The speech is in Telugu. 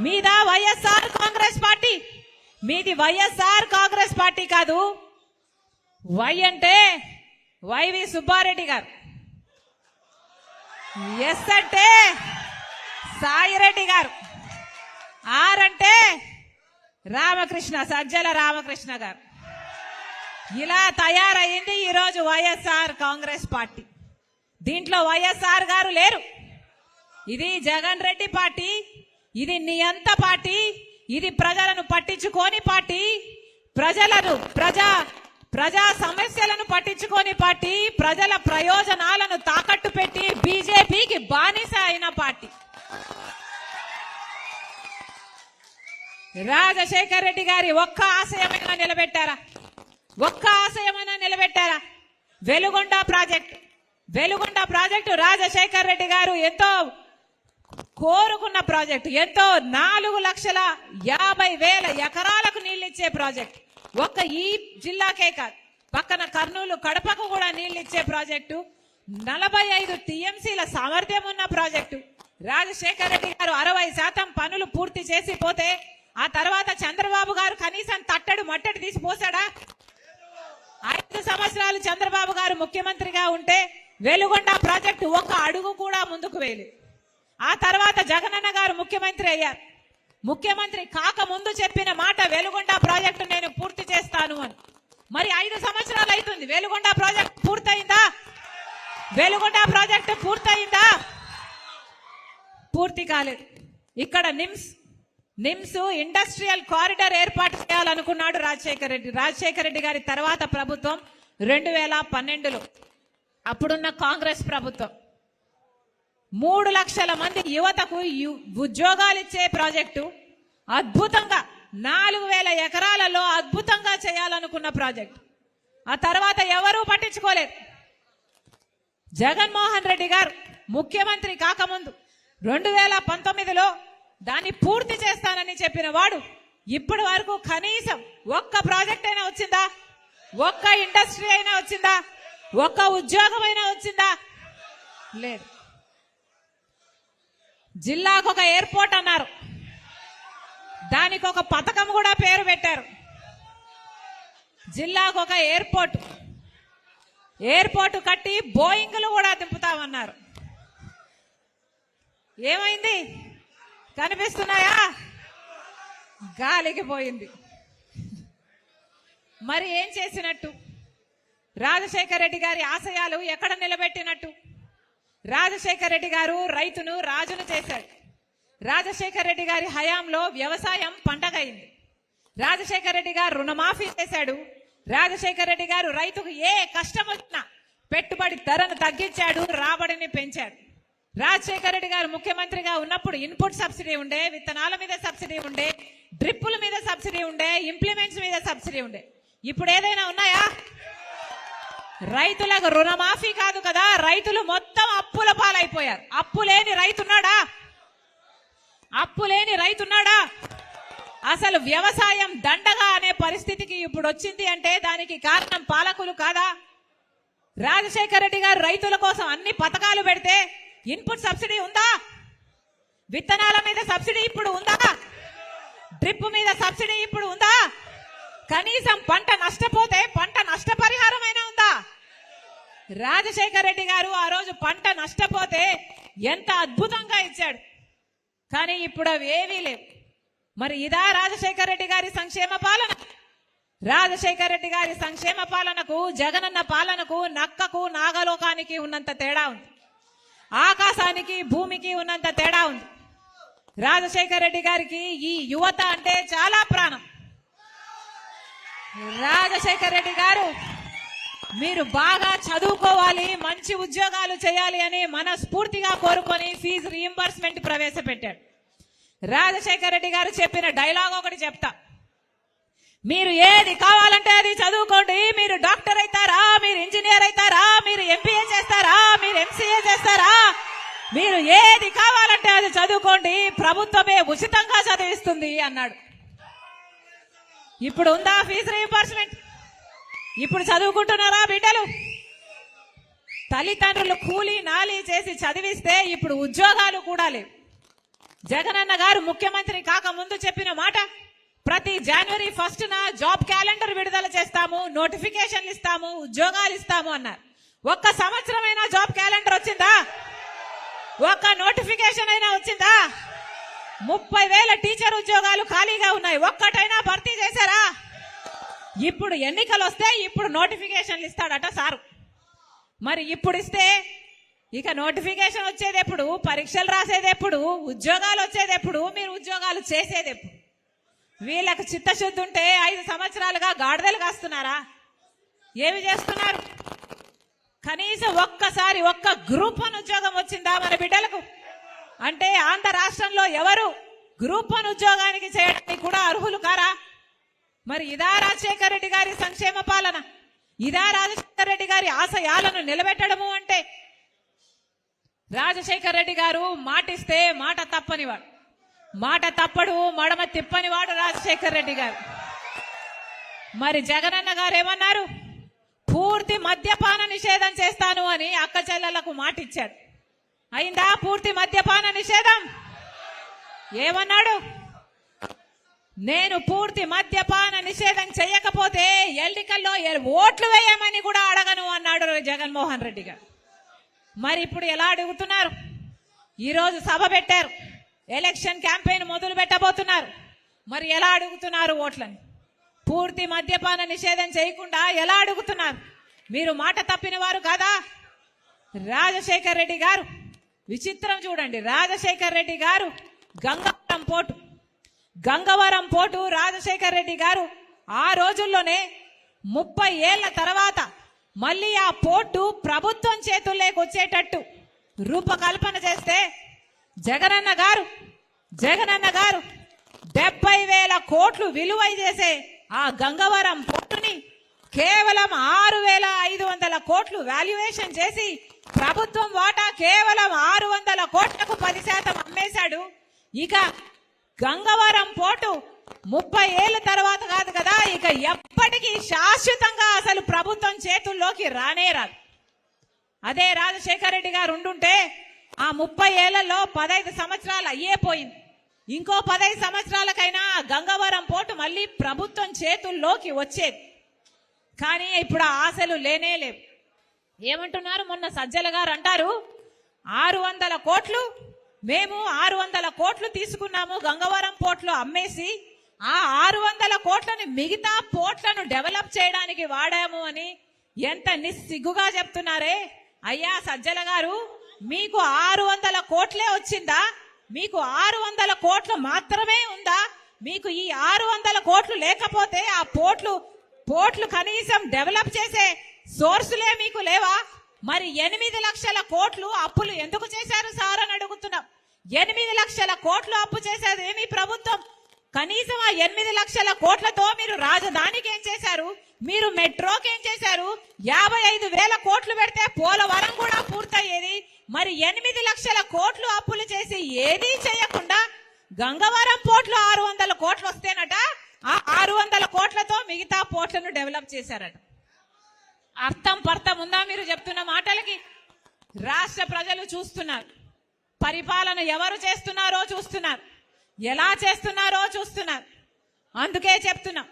మీద వైఎస్ఆర్ కాంగ్రెస్ పార్టీ, మీది వైఎస్ఆర్ కాంగ్రెస్ పార్టీ కాదు. వై అంటే వైవి సుబ్బారెడ్డి గారు, ఎస్ అంటే సాయిరెడ్డి గారు, ఆర్ అంటే రామకృష్ణ, సజ్జల రామకృష్ణ గారు. ఇలా తయారైంది ఈరోజు వైఎస్ఆర్ కాంగ్రెస్ పార్టీ. దీంట్లో వైఎస్ఆర్ గారు లేరు. ఇది జగన్ రెడ్డి పార్టీ, ఇది నియంత పార్టీ, ఇది ప్రజలను పట్టించుకోని పార్టీ, ప్రజా సమస్యలను పట్టించుకోని పార్టీ, ప్రజల ప్రయోజనాలను తాకట్టు పెట్టి బీజేపీకి బానిస అయిన పార్టీ. రాజశేఖర్ రెడ్డి గారి ఒక్క ఆశయమైనా నిలబెట్టారా? ఒక్క ఆశయమైనా నిలబెట్టారా? వెలుగొండ ప్రాజెక్టు రాజశేఖర్ రెడ్డి గారు ఎంతో కోరుకున్న ప్రాజెక్టు, ఎంతో 4,50,000 ఎకరాలకు నీళ్ళిచ్చే ప్రాజెక్టు. ఒక్క ఈ జిల్లాకే కాదు, పక్కన కర్నూలు కడపకు కూడా నీళ్ళిచ్చే ప్రాజెక్టు, 45 టీఎంసీల సామర్థ్యం ఉన్న ప్రాజెక్టు. రాజశేఖర్ రెడ్డి గారు 60% పనులు పూర్తి చేసి పోతే ఆ తర్వాత చంద్రబాబు గారు కనీసం తట్టడు మట్టడి తీసి పోసాడా? 5 సంవత్సరాలు చంద్రబాబు గారు ముఖ్యమంత్రిగా ఉంటే వెలుగొండ ప్రాజెక్టు ఒక్క అడుగు కూడా ముందుకు వేయలేదు. ఆ తర్వాత జగనన్న గారు ముఖ్యమంత్రి అయ్యారు. ముఖ్యమంత్రి కాకముందు చెప్పిన మాట వెలుగొండ ప్రాజెక్టు నేను పూర్తి చేస్తాను అని. మరి 5 సంవత్సరాలు అవుతుంది, వెలుగొండ ప్రాజెక్టు పూర్తయిందా? వెలుగొండ ప్రాజెక్టు పూర్తయిందా? పూర్తి కాలేదు. ఇక్కడ నిమ్స్ ఇండస్ట్రియల్ కారిడార్ ఏర్పాటు చేయాలనుకున్నాడు రాజశేఖర రెడ్డి గారి తర్వాత ప్రభుత్వం 2012లో, అప్పుడున్న కాంగ్రెస్ ప్రభుత్వం. 3 లక్షల మంది యువతకు ఉద్యోగాలు ఇచ్చే ప్రాజెక్టు, అద్భుతంగా 4,000 ఎకరాలలో అద్భుతంగా చేయాలనుకున్న ప్రాజెక్టు. ఆ తర్వాత ఎవరూ పట్టించుకోలేదు. జగన్మోహన్ రెడ్డి గారు ముఖ్యమంత్రి కాకముందు 2019లో దాన్ని పూర్తి చేస్తానని చెప్పిన వాడు ఇప్పటి వరకు కనీసం ఒక్క ప్రాజెక్ట్ అయినా వచ్చిందా? ఒక్క ఇండస్ట్రీ అయినా వచ్చిందా? ఒక్క ఉద్యోగం అయినా వచ్చిందా? లేదు. జిల్లాకు ఒక ఎయిర్పోర్ట్ అన్నారు, దానికి ఒక పథకం కూడా పేరు పెట్టారు. జిల్లాకు ఒక ఎయిర్పోర్ట్ కట్టి బోయింగ్లు కూడా దింపుతామన్నారు. ఏమైంది? కనిపిస్తున్నాయా? గాలికి పోయింది. మరి ఏం చేసినట్టు? రాజశేఖర రెడ్డి గారి ఆశయాలు ఎక్కడ నిలబెట్టినట్టు? రాజశేఖర రెడ్డి గారు రైతును రాజును చేశాడు. రాజశేఖర రెడ్డి గారి హయాంలో వ్యవసాయం పండగైంది. రాజశేఖర రెడ్డి గారు రుణమాఫీ చేశాడు. రాజశేఖర రెడ్డి గారు రైతుకు ఏ కష్టం వచ్చినా పెట్టుబడి ధరను తగ్గించాడు, రాబడిని పెంచాడు. రాజశేఖర రెడ్డి గారు ముఖ్యమంత్రిగా ఉన్నప్పుడు ఇన్పుట్ సబ్సిడీ ఉండే, విత్తనాల మీద సబ్సిడీ ఉండే, డ్రిప్పుల మీద సబ్సిడీ ఉండే, ఇంప్లిమెంట్స్ మీద సబ్సిడీ ఉండే. ఇప్పుడు ఏదైనా ఉన్నాయా? రైతులకు రుణమాఫీ కాదు కదా, రైతులు మొత్తం అప్పుల పాలైపోయారు. అప్పు లేని రైతున్నాడా? అసలు వ్యవసాయం దండగా అనే పరిస్థితికి ఇప్పుడు వచ్చింది అంటే దానికి కారణం పాలకులు కాదా? రాజశేఖర రెడ్డి గారు రైతుల కోసం అన్ని పథకాలు పెడితే ఇన్పుట్ సబ్సిడీ ఉందా? విత్తనాల మీద సబ్సిడీ ఇప్పుడు ఉందా? డ్రిప్ మీద సబ్సిడీ ఇప్పుడు ఉందా? కనీసం పంట నష్టపోతే పంట నష్టపరిహారం అయినా ఉందా? రాజశేఖర రెడ్డి గారు ఆ రోజు పంట నష్టపోతే ఎంత అద్భుతంగా ఇచ్చాడు, కానీ ఇప్పుడు అవి ఏమీ లేవు. మరి ఇదా రాజశేఖర రెడ్డి గారి సంక్షేమ పాలన? రాజశేఖర రెడ్డి గారి సంక్షేమ పాలనకు జగనన్న పాలనకు నక్కకు నాగలోకానికి ఉన్నంత తేడా ఉంది, ఆకాశానికి భూమికి ఉన్నంత తేడా ఉంది. రాజశేఖర రెడ్డి గారికి ఈ యువత అంటే చాలా ప్రాణం. రాజశేఖర రెడ్డి గారు మీరు బాగా చదువుకోవాలి, మంచి ఉద్యోగాలు చేయాలి అని మనస్ఫూర్తిగా కోరుకొని ఫీజు రీయింబర్స్మెంట్ ప్రవేశపెట్టాడు. రాజశేఖర రెడ్డి గారు చెప్పిన డైలాగ్ ఒకటి చెప్తా, మీరు ఏది కావాలంటే అది చదువుకోండి, మీరు డాక్టర్ అవుతారా, మీరు ఇంజనీర్ అవుతారా, మీరు ఎంపీఏ చేస్తారా, మీరు ఎంసీఏ చేస్తారా, మీరు ఏది కావాలంటే అది చదువుకోండి, ప్రభుత్వమే ఉచితంగా చదివిస్తుంది అన్నాడు. ఇప్పుడు ఉందా ఫీజు రీయింబర్స్మెంట్? ఇప్పుడు చదువుకుంటున్నారా బిడ్డలు? తల్లిదండ్రులు కూలీ నాలి చేసి చదివిస్తే ఇప్పుడు ఉద్యోగాలు కూడా లేవు. జగనన్న గారు ముఖ్యమంత్రి కాకముందు చెప్పిన మాట, ప్రతి జనవరి 1న జాబ్ క్యాలెండర్ విడుదల చేస్తాము, నోటిఫికేషన్లు ఇస్తాము, ఉద్యోగాలు ఇస్తాము అన్నారు. ఒక్క సంవత్సరమైనా జాబ్ క్యాలెండర్ వచ్చిందా? ఒక్క నోటిఫికేషన్ అయినా వచ్చిందా? 30,000 టీచర్ ఉద్యోగాలు ఖాళీగా ఉన్నాయి, ఒక్కటైనా భర్తీ చేశారా? ఇప్పుడు ఎన్నికలు వస్తే ఇప్పుడు నోటిఫికేషన్లు ఇస్తాడట సారు. మరి ఇప్పుడు ఇస్తే ఇక నోటిఫికేషన్ వచ్చేది ఎప్పుడు? పరీక్షలు రాసేది ఎప్పుడు? ఉద్యోగాలు వచ్చేది ఎప్పుడు? మీరు ఉద్యోగాలు చేసేది ఎప్పుడు? వీళ్ళకి చిత్తశుద్ధి ఉంటే 5 సంవత్సరాలుగా గాడిదలు కాస్తున్నారా? ఏమి చేస్తున్నారు? కనీసం ఒక్కసారి ఒక్క గ్రూప్ 1 ఉద్యోగం వచ్చిందా మన బిడ్డలకు? అంటే ఆంధ్ర రాష్ట్రంలో ఎవరు గ్రూప్ 1 ఉద్యోగానికి చేయడానికి కూడా అర్హులు కారా? మరి ఇదా రాజశేఖర రెడ్డి గారి సంక్షేమ పాలన? ఇదా రాజశేఖర రెడ్డి గారి ఆశయాలను నిలబెట్టడము? అంటే రాజశేఖర రెడ్డి గారు మాటిస్తే మాట తప్పనివాడు, మాట తప్పడు, మడమ తిప్పనివాడు రాజశేఖర రెడ్డి గారు. మరి జగనన్న గారు ఏమన్నారు? పూర్తి మద్యపాన నిషేధం చేస్తాను అని అక్క చెల్లెలకు మాట ఇచ్చాడు. అయిందా పూర్తి మద్యపాన నిషేధం? ఏమన్నాడు? నేను పూర్తి మద్యపాన నిషేధం చేయకపోతే ఎన్నికల్లో ఓట్లు వేయమని కూడా అడగను అన్నాడు జగన్మోహన్ రెడ్డి గారు. మరి ఇప్పుడు ఎలా అడుగుతున్నారు? ఈరోజు సభ పెట్టారు, ఎలక్షన్ క్యాంపెయిన్ మొదలు పెట్టబోతున్నారు. మరి ఎలా అడుగుతున్నారు ఓట్లని? పూర్తి మద్యపాన నిషేధం చేయకుండా ఎలా అడుగుతున్నారు? మీరు మాట తప్పిన వారు కాదా? రాజశేఖర రెడ్డి గారు విచిత్రం చూడండి. రాజశేఖర రెడ్డి గారు గంగవరం పోర్టు రాజశేఖర రెడ్డి గారు ఆ రోజుల్లోనే 30 ఏళ్ల తర్వాత మళ్ళీ ఆ పోర్టు ప్రభుత్వం చేతుల్లోకి వచ్చేటట్టు రూపకల్పన చేస్తే జగనన్న గారు 70,000 కోట్లు విలువ చేసే ఆ గంగవరం పోర్టుని కేవలం 6,500 కోట్లు వాల్యుయేషన్ చేసి ప్రభుత్వం వాటా కేవలం 600 కోట్లకు 10% అమ్మేశాడు. ఇక గంగవరం పోర్టు 30 ఏళ్ల తర్వాత కాదు కదా, ఇక ఎప్పటికీ శాశ్వతంగా అసలు ప్రభుత్వం చేతుల్లోకి రానే రాదు. అదే రాజశేఖర రెడ్డి గారు ఉండుంటే ఆ 30 ఏళ్లలో 15 సంవత్సరాలు అయ్యే పోయింది. ఇంకో 15 సంవత్సరాలకైనా గంగవరం పోర్టు మళ్ళీ ప్రభుత్వం చేతుల్లోకి వచ్చేది. కానీ ఇప్పుడు ఆ ఆశలు లేనే లేవు. ఏమంటున్నారు? మొన్న సజ్జల గారు అంటారు 600 కోట్లు మేము 600 కోట్లు తీసుకున్నాము గంగవరం పోర్టులో అమ్మేసి, ఆ 600 కోట్లని మిగతా పోర్ట్లను డెవలప్ చేయడానికి వాడాము అని. ఎంత నిస్సిగ్గుగా చెప్తున్నారే అయ్యా సజ్జల గారు. మీకు 600 కోట్లే వచ్చిందా? మీకు 600 కోట్లు మాత్రమే ఉందా? మీకు ఈ 600 కోట్లు లేకపోతే ఆ పోర్ట్లు కనీసం డెవలప్ చేసే సోర్సులే మీకు లేవా? మరి 8 లక్షల కోట్లు అప్పులు ఎందుకు చేశారు సార్ అని అడుగుతున్నాం. 8 లక్షల కోట్లు అప్పు చేసేది ఏమి ప్రభుత్వం? కనీసం ఆ 8 లక్షల కోట్లతో మీరు రాజధానికి ఏం చేశారు? మీరు మెట్రోకి ఏం చేశారు? 55,000 కోట్లు పెడితే పోలవరం కూడా పూర్తయ్యేది. మరి 8 లక్షల కోట్లు అప్పులు చేసి ఏదీ చేయకుండా గంగవరం పోర్టులో 600 కోట్లు వస్తేనట ఆ 600 కోట్లతో మిగతా పోర్ట్లను డెవలప్ చేశారట. అర్థం పర్థం ఉందా మీరు చెప్తున్న మాటలకి? రాష్ట్ర ప్రజలు చూస్తున్నారు, పరిపాలన ఎవరు చేస్తున్నారో చూస్తున్నారు, ఎలా చేస్తున్నారో చూస్తున్నారు. అందుకే చెప్తున్నాం